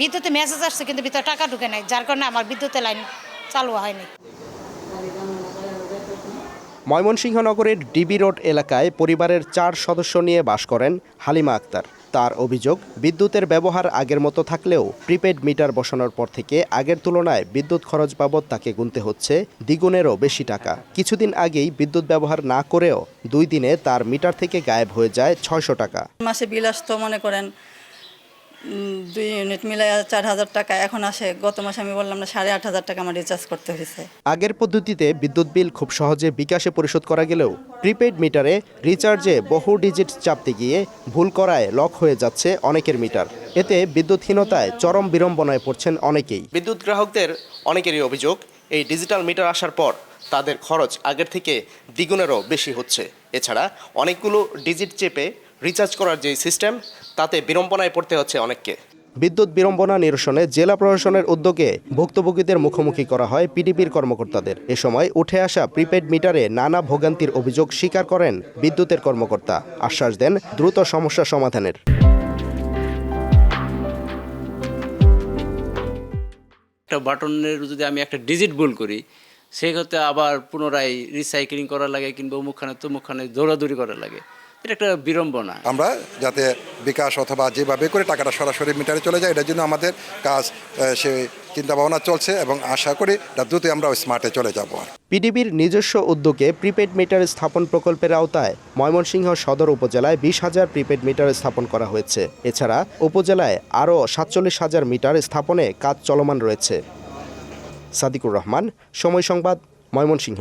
বিদ্যুতে মেসেজ আসছে কিন্তু ভিতরে টাকা ঢুকে নাই, যার কারণে আমার বিদ্যুতের লাইন চালু হয়নি। ময়মনসিংহ নগরের ডিবি রোড এলাকায় পরিবারের 4 সদস্য নিয়ে বাস করেন হালিমা আক্তার। তার অভিযোগ, বিদ্যুতের ব্যবহার আগের মতো থাকলেও প্রিপেড মিটার বসানোর পর থেকে আগের তুলনায় বিদ্যুৎ খরচ বাবদ তাকে গুনতে হচ্ছে দ্বিগুণেরও বেশি টাকা। কিছুদিন আগেই বিদ্যুৎ ব্যবহার না করেও 2 দিনে তার মিটার থেকে গায়েব হয়ে যায় 600 টাকা। মাসে বিল আসতো মনে করেন 2 ইউনিট মিলাই 4,000 টাকা, এখন আসে গত মাসে আমি বললাম না 8,500 টাকা আমার রিচার্জ করতে হয়েছে। আগের পদ্ধতিতে বিদ্যুৎ বিল খুব সহজে বিকাশে পরিশোধ করা গেলেও প্রিপেড মিটারে রিচার্জে বহু ডিজিট চাপতে গিয়ে ভুল করায় লক হয়ে যাচ্ছে অনেকের মিটার। এতে বিদ্যুৎহীনতায় চরম বিড়ম্বনায় পড়ছেন অনেকেই। বিদ্যুৎ গ্রাহকদের অনেকেরই অভিযোগ, এই ডিজিটাল মিটার আসার পর তাদের খরচ আগের থেকে দ্বিগুণেরও বেশি হচ্ছে। এছাড়া অনেকগুলো ডিজিট চেপে রিচার্জ করার যে সিস্টেম, তাতে বিড়ম্বনায় পড়তে হচ্ছে অনেককে। বিদ্যুৎ বিড়ম্বনা নিরসনে জেলা প্রশাসনের উদ্যোগে ভুক্তভোগীদের মুখোমুখি করা হয় পিডিবির কর্মকর্তাদের। এ সময় উঠে আসা প্রিপেড মিটারে নানা ভোগান্তির অভিযোগ স্বীকার করেন বিদ্যুতের কর্মকর্তা। আশ্বাস দেন দ্রুত সমস্যা সমাধানের। একটা বাটনের যদি আমি একটা ডিজিট ভুল করি, সেক্ষেত্রে আবার পুনরায় রিসাইক্লিং করা লাগে কিংবা অমুকখানে তমুকখানে দৌড়াদৌড়ি করা লাগে। এটা একটা বিড়ম্বনা। আমরা যাতে বিকাশ অথবা যেভাবে করে টাকাটা সরাসরি মিটারে চলে যায়, এটার জন্য আমাদের কাজ সে চিন্তা ভাবনা চলছে এবং আশা করি এটা দ্রুত আমরা স্মার্টে চলে যাব। পিডিবির নিজস্ব উদ্যোগে প্রিপেড মিটার স্থাপন প্রকল্পের আওতায় ময়মনসিংহ সদর উপজেলায় 20,000 প্রিপেড মিটার স্থাপন করা হয়েছে। এছাড়া উপজেলায় আরও 47,000 মিটার স্থাপনে কাজ চলমান রয়েছে। সাদিকুর রহমান, সময় সংবাদ, ময়মনসিংহ।